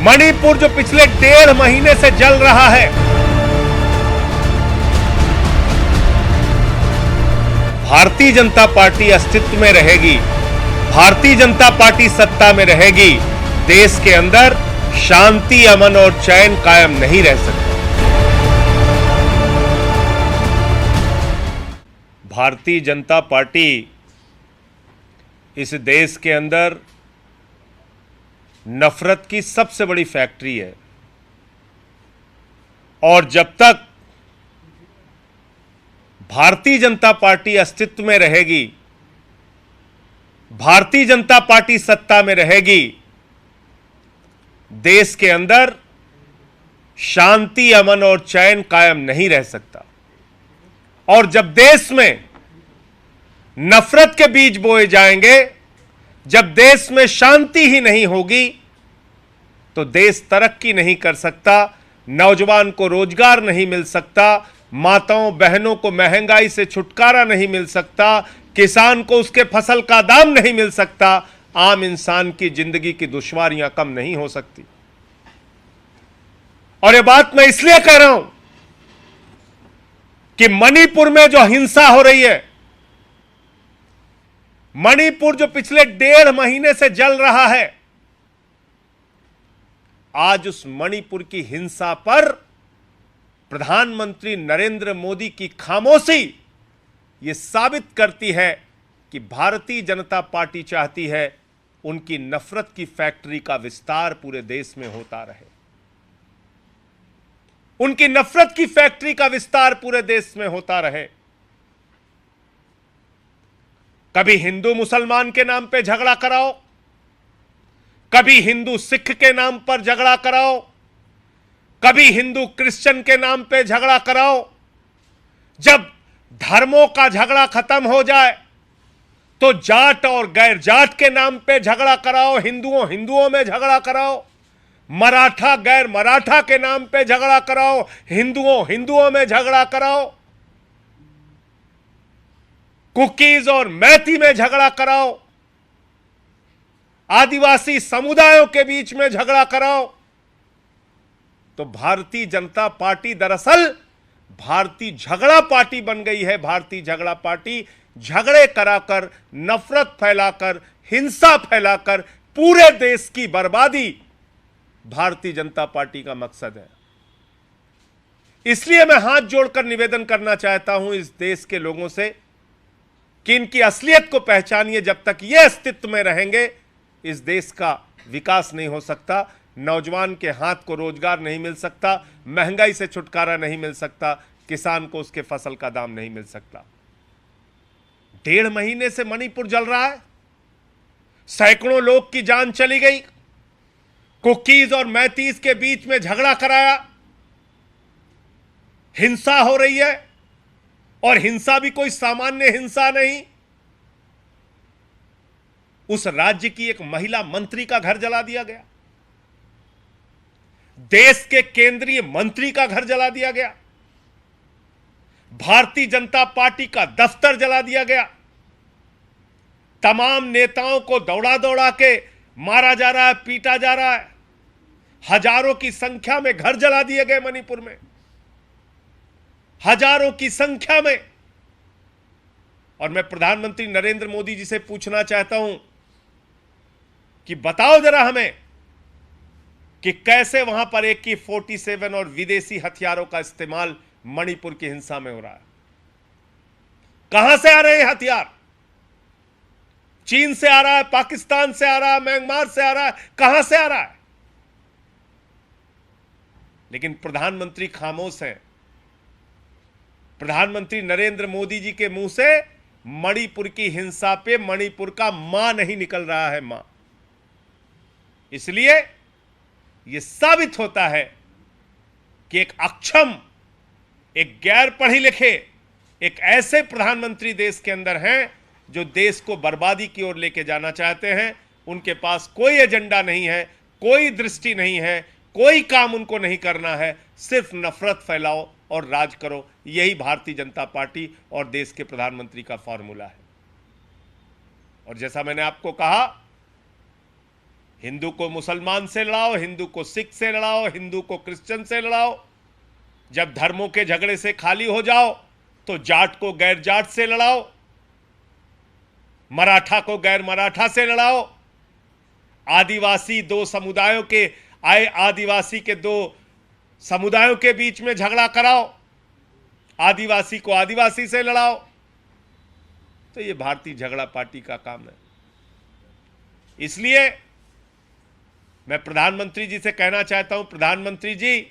मणिपुर जो पिछले 1.5 महीने से जल रहा है, भारतीय जनता पार्टी अस्तित्व में रहेगी, भारतीय जनता पार्टी सत्ता में रहेगी, देश के अंदर शांति, अमन और चैन कायम नहीं रह सकता। भारतीय जनता पार्टी इस देश के अंदर नफरत की सबसे बड़ी फैक्ट्री है, और जब तक भारतीय जनता पार्टी अस्तित्व में रहेगी, भारतीय जनता पार्टी सत्ता में रहेगी, देश के अंदर शांति, अमन और चैन कायम नहीं रह सकता। और जब देश में नफरत के बीज बोए जाएंगे, जब देश में शांति ही नहीं होगी, तो देश तरक्की नहीं कर सकता, नौजवान को रोजगार नहीं मिल सकता, माताओं बहनों को महंगाई से छुटकारा नहीं मिल सकता, किसान को उसके फसल का दाम नहीं मिल सकता, आम इंसान की जिंदगी की दुश्वारियां कम नहीं हो सकती। और यह बात मैं इसलिए कह रहा हूं कि मणिपुर में जो हिंसा हो रही है, मणिपुर जो पिछले 1.5 महीने से जल रहा है, आज उस मणिपुर की हिंसा पर प्रधानमंत्री नरेंद्र मोदी की खामोशी यह साबित करती है कि भारतीय जनता पार्टी चाहती है उनकी नफरत की फैक्ट्री का विस्तार पूरे देश में होता रहे, उनकी नफरत की फैक्ट्री का विस्तार पूरे देश में होता रहे। कभी हिंदू मुसलमान के नाम पे झगड़ा कराओ, कभी हिंदू सिख के नाम पर झगड़ा कराओ, कभी हिंदू क्रिश्चियन के नाम पे झगड़ा कराओ। जब धर्मों का झगड़ा खत्म हो जाए तो जाट और गैर जाट के नाम पे झगड़ा कराओ, हिंदुओं में झगड़ा कराओ, मराठा गैर मराठा के नाम पे झगड़ा कराओ, हिंदुओं में झगड़ा कराओ, कुकीज और मैती में झगड़ा कराओ, आदिवासी समुदायों के बीच में झगड़ा कराओ। तो भारतीय जनता पार्टी दरअसल भारतीय झगड़ा पार्टी बन गई है। भारतीय झगड़ा पार्टी झगड़े कराकर, नफरत फैलाकर, हिंसा फैलाकर पूरे देश की बर्बादी भारतीय जनता पार्टी का मकसद है। इसलिए मैं हाथ जोड़कर निवेदन करना चाहता हूं इस देश के लोगों से कि इनकी असलियत को पहचानिए। जब तक ये अस्तित्व में रहेंगे, इस देश का विकास नहीं हो सकता, नौजवान के हाथ को रोजगार नहीं मिल सकता, महंगाई से छुटकारा नहीं मिल सकता, किसान को उसके फसल का दाम नहीं मिल सकता। 1.5 महीने से मणिपुर जल रहा है, सैकड़ों लोग की जान चली गई, कुकीज और मैतीस के बीच में झगड़ा कराया, हिंसा हो रही है, और हिंसा भी कोई सामान्य हिंसा नहीं। उस राज्य की एक महिला मंत्री का घर जला दिया गया, देश के केंद्रीय मंत्री का घर जला दिया गया, भारतीय जनता पार्टी का दफ्तर जला दिया गया, तमाम नेताओं को दौड़ा दौड़ा के मारा जा रहा है, पीटा जा रहा है, हजारों की संख्या में घर जला दिए गए मणिपुर में, हजारों की संख्या में। और मैं प्रधानमंत्री नरेंद्र मोदी जी से पूछना चाहता हूं कि बताओ जरा हमें कि कैसे वहां पर AK-47 और विदेशी हथियारों का इस्तेमाल मणिपुर की हिंसा में हो रहा है। कहां से आ रहे हैं हथियार? चीन से आ रहा है, पाकिस्तान से आ रहा है, म्यांमार से आ रहा है, कहां से आ रहा है? लेकिन प्रधानमंत्री खामोश हैं। प्रधानमंत्री नरेंद्र मोदी जी के मुंह से मणिपुर की हिंसा पे मणिपुर का मां नहीं निकल रहा है, मां। इसलिए यह साबित होता है कि एक अक्षम, एक गैर पढ़े लिखे, एक ऐसे प्रधानमंत्री देश के अंदर हैं जो देश को बर्बादी की ओर लेके जाना चाहते हैं। उनके पास कोई एजेंडा नहीं है, कोई दृष्टि नहीं है, कोई काम उनको नहीं करना है, सिर्फ नफरत फैलाओ और राज करो। यही भारतीय जनता पार्टी और देश के प्रधानमंत्री का फॉर्मूला है। और जैसा मैंने आपको कहा, हिंदू को मुसलमान से लड़ाओ, हिंदू को सिख से लड़ाओ, हिंदू को क्रिश्चियन से लड़ाओ। जब धर्मों के झगड़े से खाली हो जाओ तो जाट को गैर जाट से लड़ाओ, मराठा को गैर मराठा से लड़ाओ, आदिवासी दो समुदायों के आदिवासी के दो समुदायों के बीच में झगड़ा कराओ, आदिवासी को आदिवासी से लड़ाओ। तो ये भारतीय झगड़ा पार्टी का काम है। इसलिए मैं प्रधानमंत्री जी से कहना चाहता हूं, प्रधानमंत्री जी,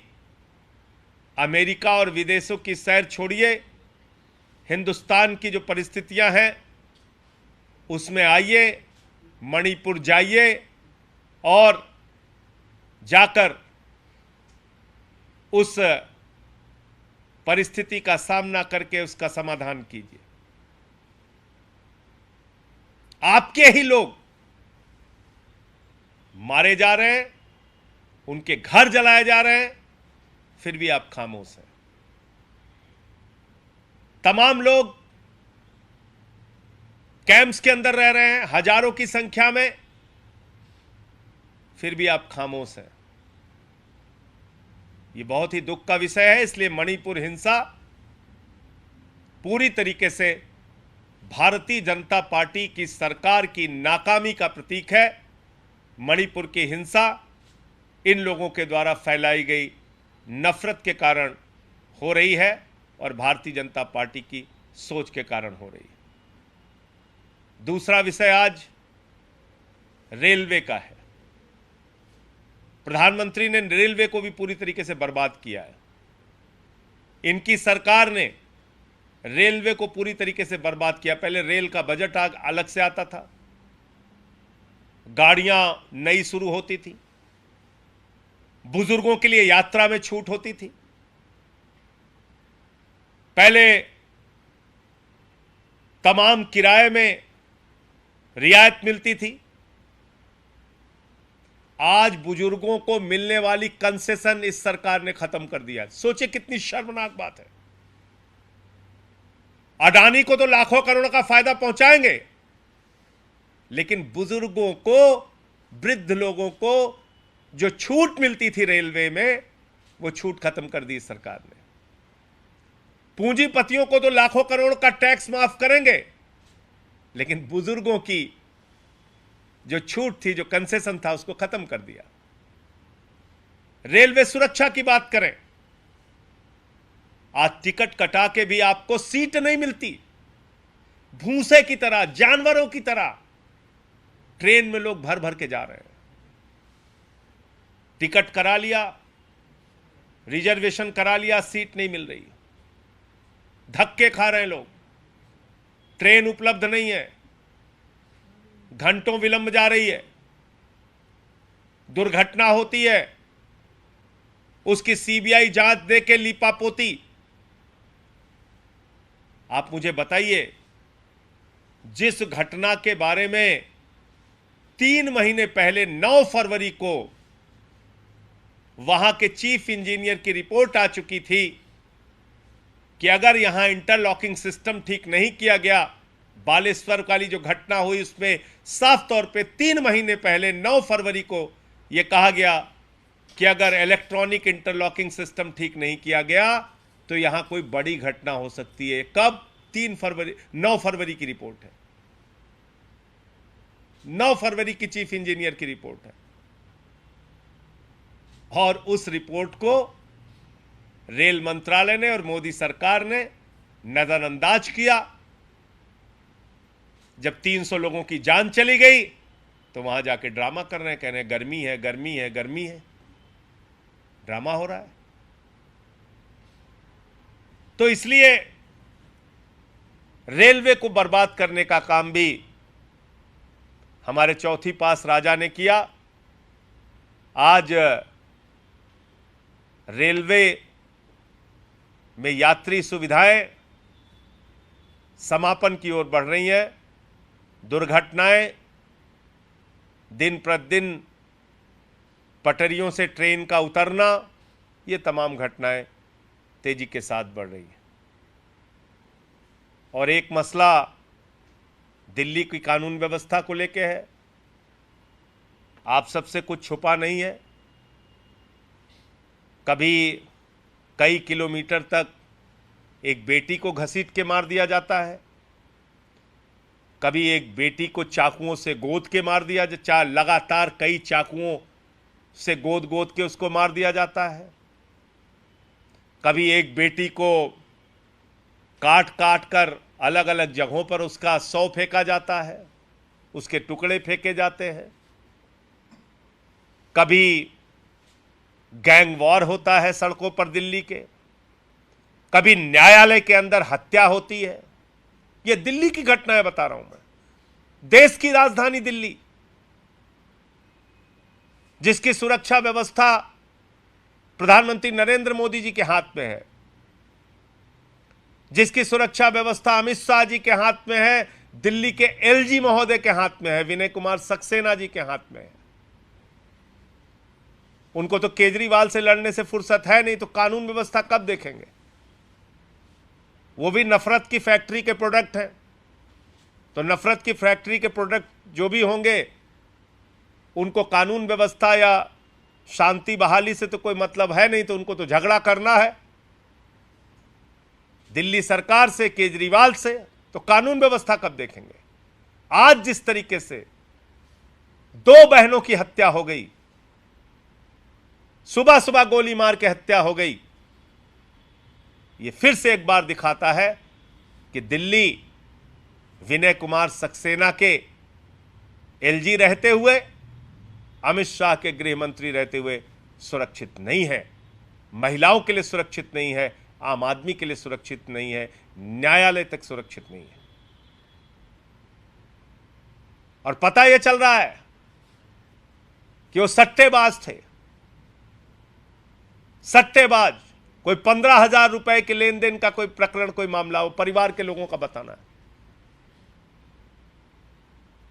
अमेरिका और विदेशों की सैर छोड़िए, हिंदुस्तान की जो परिस्थितियां हैं उसमें आइए, मणिपुर जाइए और जाकर उस परिस्थिति का सामना करके उसका समाधान कीजिए। आपके ही लोग मारे जा रहे हैं, उनके घर जलाए जा रहे हैं, फिर भी आप खामोश हैं। तमाम लोग कैंप्स के अंदर रह रहे हैं हजारों की संख्या में, फिर भी आप खामोश हैं। यह बहुत ही दुख का विषय है। इसलिए मणिपुर हिंसा पूरी तरीके से भारतीय जनता पार्टी की सरकार की नाकामी का प्रतीक है। मणिपुर की हिंसा इन लोगों के द्वारा फैलाई गई नफरत के कारण हो रही है और भारतीय जनता पार्टी की सोच के कारण हो रही है। दूसरा विषय आज रेलवे का है। प्रधानमंत्री ने रेलवे को भी पूरी तरीके से बर्बाद किया है। इनकी सरकार ने रेलवे को पूरी तरीके से बर्बाद किया। पहले रेल का बजट अलग से आता था, गाड़ियां नई शुरू होती थी, बुजुर्गों के लिए यात्रा में छूट होती थी, पहले तमाम किराए में रियायत मिलती थी। आज बुजुर्गों को मिलने वाली कंसेशन इस सरकार ने खत्म कर दिया। सोचिए कितनी शर्मनाक बात है। अडानी को तो लाखों करोड़ का फायदा पहुंचाएंगे, लेकिन बुजुर्गों को, वृद्ध लोगों को जो छूट मिलती थी रेलवे में, वो छूट खत्म कर दी इस सरकार ने। पूंजीपतियों को तो लाखों करोड़ का टैक्स माफ करेंगे, लेकिन बुजुर्गों की जो छूट थी, जो कंसेशन था, उसको खत्म कर दिया। रेलवे सुरक्षा की बात करें, आज टिकट कटा के भी आपको सीट नहीं मिलती। भूसे की तरह, जानवरों की तरह ट्रेन में लोग भर भर के जा रहे हैं। टिकट करा लिया, रिजर्वेशन करा लिया, सीट नहीं मिल रही, धक्के खा रहे हैं लोग, ट्रेन उपलब्ध नहीं है, घंटों विलंब जा रही है, दुर्घटना होती है, उसकी सीबीआई जांच दे के लीपापोती। आप मुझे बताइए, जिस घटना के बारे में 3 महीने पहले 9 फरवरी को वहां के चीफ इंजीनियर की रिपोर्ट आ चुकी थी कि अगर यहां इंटरलॉकिंग सिस्टम ठीक नहीं किया गया, बालेश्वर वाली जो घटना हुई उसमें साफ तौर पे 3 महीने पहले 9 फरवरी को यह कहा गया कि अगर इलेक्ट्रॉनिक इंटरलॉकिंग सिस्टम ठीक नहीं किया गया तो यहां कोई बड़ी घटना हो सकती है। कब? 9 फरवरी की रिपोर्ट है, 9 फरवरी की चीफ इंजीनियर की रिपोर्ट है। और उस रिपोर्ट को रेल मंत्रालय ने और मोदी सरकार ने नजरअंदाज किया। जब 300 लोगों की जान चली गई तो वहां जाके ड्रामा कर रहे हैं, कह रहे हैं गर्मी है, गर्मी है, गर्मी है। ड्रामा हो रहा है। तो इसलिए रेलवे को बर्बाद करने का काम भी हमारे चौथी पास राजा ने किया। आज रेलवे में यात्री सुविधाएं समापन की ओर बढ़ रही हैं। दुर्घटनाएं दिन प्रतिदिन, पटरियों से ट्रेन का उतरना, ये तमाम घटनाएं तेजी के साथ बढ़ रही है। और एक मसला दिल्ली की कानून व्यवस्था को लेके है। आप सबसे कुछ छुपा नहीं है। कभी कई किलोमीटर तक एक बेटी को घसीट के मार दिया जाता है, कभी एक बेटी को चाकुओं से गोद के मार दिया लगातार कई चाकुओं से गोद गोद के उसको मार दिया जाता है, कभी एक बेटी को काट काट कर अलग अलग जगहों पर उसका शव फेंका जाता है, उसके टुकड़े फेंके जाते हैं, कभी गैंग वॉर होता है सड़कों पर दिल्ली के, कभी न्यायालय के अंदर हत्या होती है। यह दिल्ली की घटनाएं बता रहा हूं मैं। देश की राजधानी दिल्ली, जिसकी सुरक्षा व्यवस्था प्रधानमंत्री नरेंद्र मोदी जी के हाथ में है, जिसकी सुरक्षा व्यवस्था अमित शाह जी के हाथ में है, दिल्ली के एलजी महोदय के हाथ में है, विनय कुमार सक्सेना जी के हाथ में है। उनको तो केजरीवाल से लड़ने से फुर्सत है नहीं, तो कानून व्यवस्था कब देखेंगे? वो भी नफरत की फैक्ट्री के प्रोडक्ट हैं। तो नफरत की फैक्ट्री के प्रोडक्ट जो भी होंगे, उनको कानून व्यवस्था या शांति बहाली से तो कोई मतलब है नहीं, तो उनको तो झगड़ा करना है दिल्ली सरकार से, केजरीवाल से। तो कानून व्यवस्था कब देखेंगे? आज जिस तरीके से 2 बहनों की हत्या हो गई, सुबह सुबह गोली मार के हत्या हो गई, यह फिर से एक बार दिखाता है कि दिल्ली विनय कुमार सक्सेना के एलजी रहते हुए, अमित शाह के गृह मंत्री रहते हुए सुरक्षित नहीं है। महिलाओं के लिए सुरक्षित नहीं है, आम आदमी के लिए सुरक्षित नहीं है, न्यायालय तक सुरक्षित नहीं है। और पता यह चल रहा है कि वो सट्टेबाज थे, सट्टेबाज। कोई 15,000 रुपए के लेन देन का कोई प्रकरण, कोई मामला हो, परिवार के लोगों का बताना है,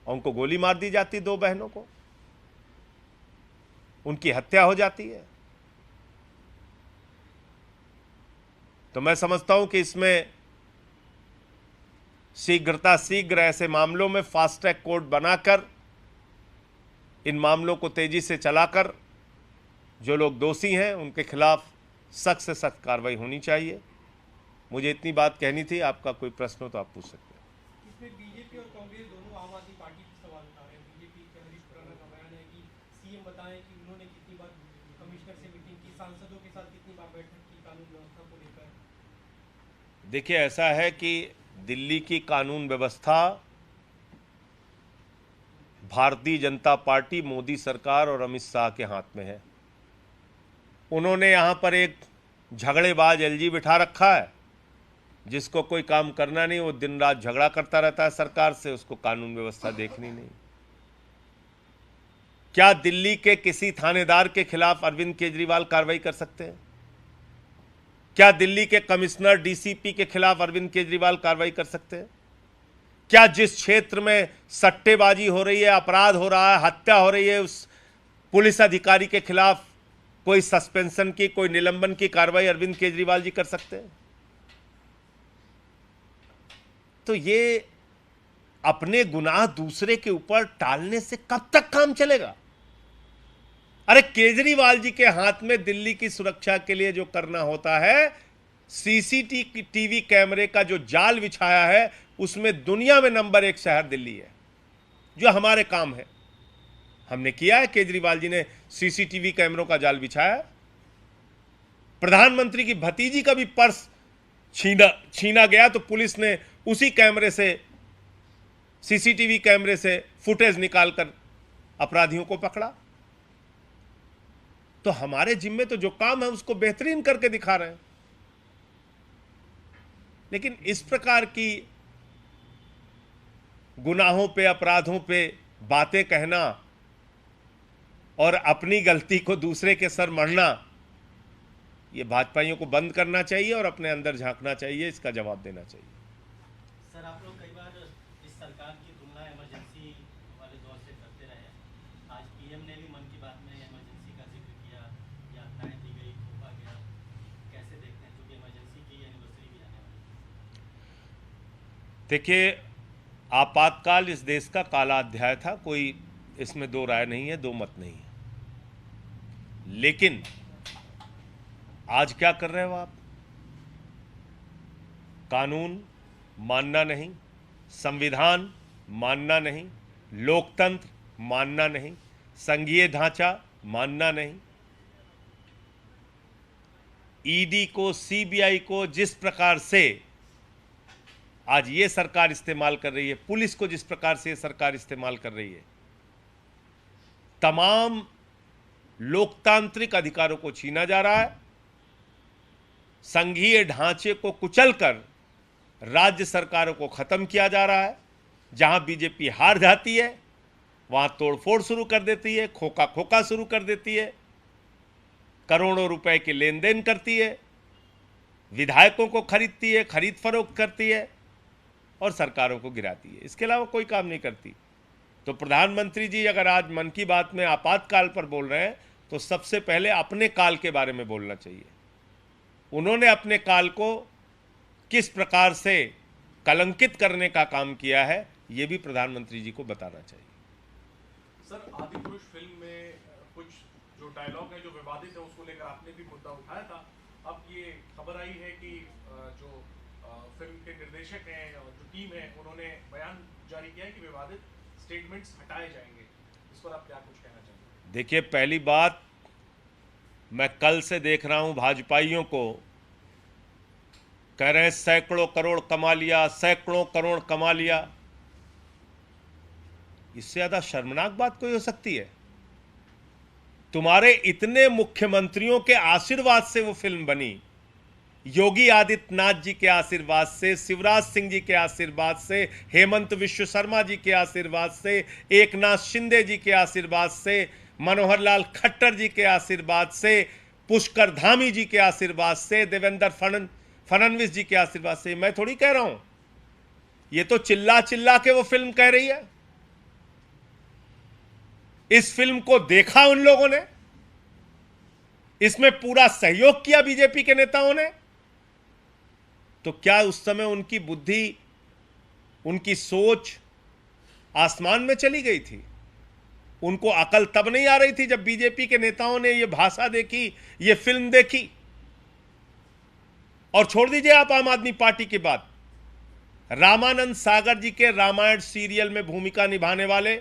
और उनको गोली मार दी जाती, 2 बहनों को, उनकी हत्या हो जाती है। तो मैं समझता हूं कि इसमें शीघ्र ऐसे मामलों में फास्ट ट्रैक कोर्ट बनाकर, इन मामलों को तेजी से चलाकर, जो लोग दोषी हैं उनके खिलाफ सख्त से सख्त कार्रवाई होनी चाहिए। मुझे इतनी बात कहनी थी। आपका कोई प्रश्न हो तो आप पूछ सकते हैं। इसमें बीजेपी और कांग्रेस दोनों आम आदमी पार्टी पर सवाल उठा रहे हैं। बीजेपी के हरीश खुराना का बयान है कि सीएम बताएं कि उन्होंने कितनी बार कमिश्नर से मीटिंग की, सांसदों के साथ कितनी बार बैठक की कानून व्यवस्था को लेकर। देखिए, ऐसा है कि दिल्ली की कानून व्यवस्था भारतीय जनता पार्टी, मोदी सरकार और अमित शाह के हाथ में है। उन्होंने यहां पर एक झगड़ेबाज एलजी बिठा रखा है, जिसको कोई काम करना नहीं, वो दिन रात झगड़ा करता रहता है सरकार से, उसको कानून व्यवस्था देखनी नहीं। क्या दिल्ली के किसी थानेदार के खिलाफ अरविंद केजरीवाल कार्रवाई कर सकते हैं? क्या दिल्ली के कमिश्नर, डीसीपी के खिलाफ अरविंद केजरीवाल कार्रवाई कर सकते हैं? क्या जिस क्षेत्र में सट्टेबाजी हो रही है, अपराध हो रहा है, हत्या हो रही है, उस पुलिस अधिकारी के खिलाफ कोई सस्पेंशन की, कोई निलंबन की कार्रवाई अरविंद केजरीवाल जी कर सकते हैं? तो ये अपने गुनाह दूसरे के ऊपर टालने से कब तक काम चलेगा? अरे केजरीवाल जी के हाथ में दिल्ली की सुरक्षा के लिए जो करना होता है, सीसीटीवी कैमरे का जो जाल बिछाया है, उसमें दुनिया में नंबर 1 शहर दिल्ली है। जो हमारे काम है हमने किया है। केजरीवाल जी ने सीसीटीवी कैमरों का जाल बिछाया। प्रधानमंत्री की भतीजी का भी पर्स छीना गया, तो पुलिस ने उसी कैमरे से, सीसीटीवी कैमरे से फुटेज निकालकर अपराधियों को पकड़ा। तो हमारे जिम्मे तो जो काम है उसको बेहतरीन करके दिखा रहे हैं। लेकिन इस प्रकार की गुनाहों पे, अपराधों पे बातें कहना और अपनी गलती को दूसरे के सर मढ़ना, ये भाजपाइयों को बंद करना चाहिए और अपने अंदर झांकना चाहिए, इसका जवाब देना चाहिए। सर, आप लोग कई बार इस सरकार की तुलना इमरजेंसी वाले दौर से करते रहे। आज पीएम ने भी मन की बात में इमरजेंसी का जिक्र किया, यात्राएं दी गई, थोपा गया। कैसे देखते हैं, क्योंकि देखिए, आपातकाल इस देश का काला अध्याय था, कोई इसमें दो राय नहीं है, दो मत नहीं है। लेकिन आज क्या कर रहे हो आप? कानून मानना नहीं, संविधान मानना नहीं, लोकतंत्र मानना नहीं, संघीय ढांचा मानना नहीं। ईडी को, सीबीआई को जिस प्रकार से आज ये सरकार इस्तेमाल कर रही है, पुलिस को जिस प्रकार से ये सरकार इस्तेमाल कर रही है, तमाम लोकतांत्रिक अधिकारों को छीना जा रहा है। संघीय ढांचे को कुचलकर राज्य सरकारों को खत्म किया जा रहा है। जहां बीजेपी हार जाती है वहां तोड़फोड़ शुरू कर देती है, खोखा खोखा शुरू कर देती है, करोड़ों रुपए के लेन देन करती है, विधायकों को खरीदती है, खरीद फरोख्त करती है और सरकारों को गिराती है। इसके अलावा कोई काम नहीं करती। तो प्रधानमंत्री जी अगर आज मन की बात में आपातकाल पर बोल रहे हैं तो सबसे पहले अपने काल के बारे में बोलना चाहिए। उन्होंने अपने काल को किस प्रकार से कलंकित करने का काम किया है, यह भी प्रधानमंत्री जी को बताना चाहिए। सर, आदिपुरुष फिल्म में कुछ जो डायलॉग है जो विवादित है उसको लेकर आपने भी मुद्दा उठाया था। अब ये खबर आई है कि जो फिल्म के निर्देशक हैं और जो टीम है उन्होंने बयान जारी किया है कि विवादित स्टेटमेंट्स हटाए जाएंगे। इस पर आप क्या कुछ कहना चाहेंगे? देखिए, पहली बात, मैं कल से देख रहा हूं भाजपाइयों को कह रहे हैं सैकड़ों करोड़ कमा लिया, सैकड़ों करोड़ कमा लिया। इससे ज्यादा शर्मनाक बात कोई हो सकती है? तुम्हारे इतने मुख्यमंत्रियों के आशीर्वाद से वो फिल्म बनी, योगी आदित्यनाथ जी के आशीर्वाद से, शिवराज सिंह जी के आशीर्वाद से, हेमंत विश्व शर्मा जी के आशीर्वाद से, एकनाथ शिंदे जी के आशीर्वाद से, मनोहर लाल खट्टर जी के आशीर्वाद से, पुष्कर धामी जी के आशीर्वाद से, देवेंद्र फडणवीस जी के आशीर्वाद से। मैं थोड़ी कह रहा हूं, ये तो चिल्ला चिल्ला के वो फिल्म कह रही है। इस फिल्म को देखा उन लोगों ने, इसमें पूरा सहयोग किया बीजेपी के नेताओं ने। तो क्या उस समय उनकी बुद्धि, उनकी सोच आसमान में चली गई थी? उनको अकल तब नहीं आ रही थी जब बीजेपी के नेताओं ने यह भाषा देखी, यह फिल्म देखी? और छोड़ दीजिए आप आम आदमी पार्टी की बात, रामानंद सागर जी के रामायण सीरियल में भूमिका निभाने वाले,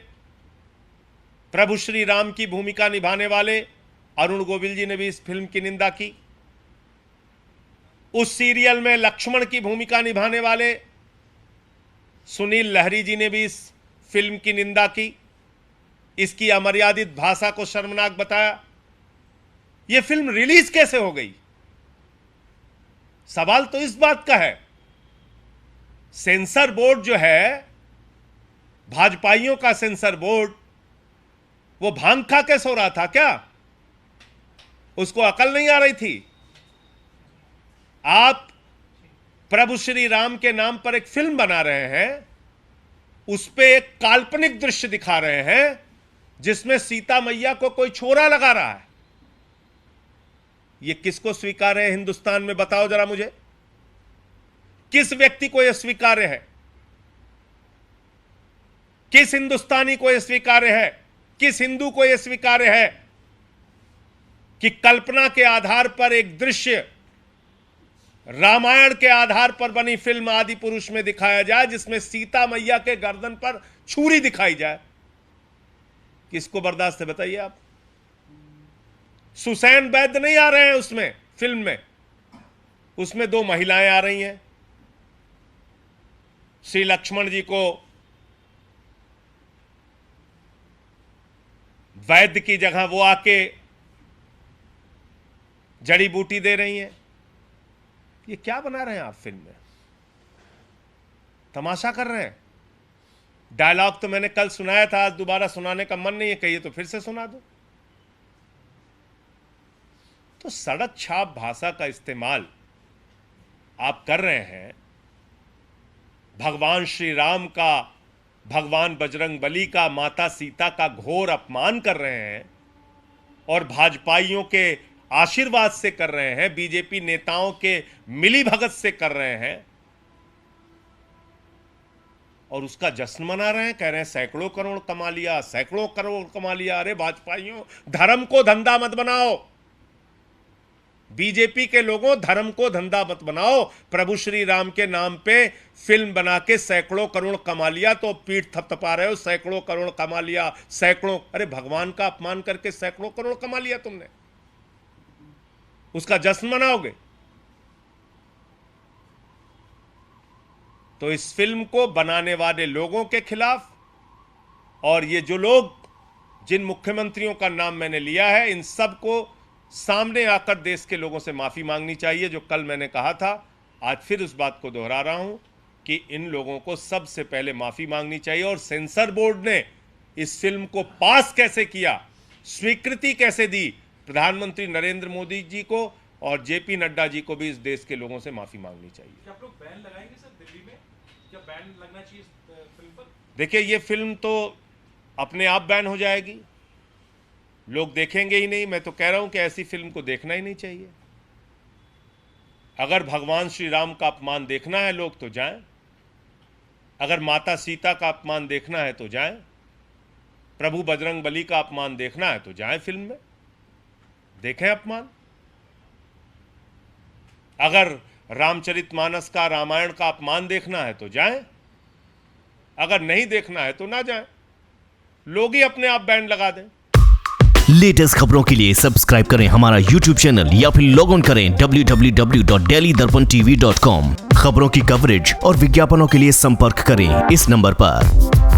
प्रभु श्री राम की भूमिका निभाने वाले अरुण गोविल जी ने भी इस फिल्म की निंदा की। उस सीरियल में लक्ष्मण की भूमिका निभाने वाले सुनील लहरी जी ने भी इस फिल्म की निंदा की, इसकी अमर्यादित भाषा को शर्मनाक बताया। यह फिल्म रिलीज कैसे हो गई? सवाल तो इस बात का है, सेंसर बोर्ड जो है, भाजपाइयों का सेंसर बोर्ड, वो भांग खा के सो रहा था क्या? उसको अकल नहीं आ रही थी? आप प्रभु श्री राम के नाम पर एक फिल्म बना रहे हैं, उस पे एक काल्पनिक दृश्य दिखा रहे हैं जिसमें सीता मैया को कोई छोरा लगा रहा है। यह किसको स्वीकार्य है हिंदुस्तान में? बताओ जरा मुझे, किस व्यक्ति को यह स्वीकार्य है? किस हिंदुस्तानी को यह स्वीकार्य है? किस हिंदू को यह स्वीकार्य है कि कल्पना के आधार पर एक दृश्य, रामायण के आधार पर बनी फिल्म आदि पुरुष में दिखाया जाए जिसमें सीता मैया के गर्दन पर छुरी दिखाई जाए? किसको बर्दाश्त है बताइए आप? सुसैन वैद्य नहीं आ रहे हैं उसमें, फिल्म में। उसमें दो महिलाएं आ रही हैं। श्री लक्ष्मण जी को वैद्य की जगह वो आके जड़ी बूटी दे रही हैं। ये क्या बना रहे हैं आप फिल्म में? तमाशा कर रहे हैं। डायलॉग तो मैंने कल सुनाया था, आज दोबारा सुनाने का मन नहीं है, कहिए तो फिर से सुना दो। तो सड़क छाप भाषा का इस्तेमाल आप कर रहे हैं, भगवान श्री राम का, भगवान बजरंग बली का, माता सीता का घोर अपमान कर रहे हैं और भाजपाइयों के आशीर्वाद से कर रहे हैं, बीजेपी नेताओं के मिलीभगत से कर रहे हैं। और उसका जश्न मना रहे हैं, कह रहे हैं सैकड़ों करोड़ कमा लिया, सैकड़ों करोड़ कमा लिया। अरे वाजपेयियों, धर्म को धंधा मत बनाओ। बीजेपी के लोगों, धर्म को धंधा मत बनाओ। प्रभु श्री राम के नाम पे फिल्म बना के सैकड़ों करोड़ कमा लिया तो पीठ थपथपा रहे हो, सैकड़ों करोड़ कमा लिया, सैकड़ों। अरे भगवान का अपमान करके सैकड़ों करोड़ कमा लिया तुमने, उसका जश्न मनाओगे? तो इस फिल्म को बनाने वाले लोगों के खिलाफ, और ये जो लोग, जिन मुख्यमंत्रियों का नाम मैंने लिया है, इन सब को सामने आकर देश के लोगों से माफी मांगनी चाहिए। जो कल मैंने कहा था, आज फिर उस बात को दोहरा रहा हूं कि इन लोगों को सबसे पहले माफी मांगनी चाहिए। और सेंसर बोर्ड ने इस फिल्म को पास कैसे किया, स्वीकृति कैसे दी, प्रधानमंत्री नरेंद्र मोदी जी को और जेपी नड्डा जी को भी इस देश के लोगों से माफी मांगनी चाहिए। क्या आप लोग बैन लगाएंगे सर दिल्ली में? क्या बैन लगना चाहिए इस फिल्म पर? देखिए, ये फिल्म तो अपने आप बैन हो जाएगी, लोग देखेंगे ही नहीं। मैं तो कह रहा हूं कि ऐसी फिल्म को देखना ही नहीं चाहिए। अगर भगवान श्री राम का अपमान देखना है लोग तो जाएं, अगर माता सीता का अपमान देखना है तो जाएं, प्रभु बजरंग बली का अपमान देखना है तो जाएं फिल्म में, देखें अपमान। अगर रामचरितमानस का, रामायण का अपमान देखना है तो जाएं, अगर नहीं देखना है तो ना जाएं। लोग ही अपने आप बैन लगा दें। लेटेस्ट खबरों के लिए सब्सक्राइब करें हमारा YouTube चैनल या फिर लॉग ऑन करें www.delhidarpantv.com। खबरों की कवरेज और विज्ञापनों के लिए संपर्क करें इस नंबर पर।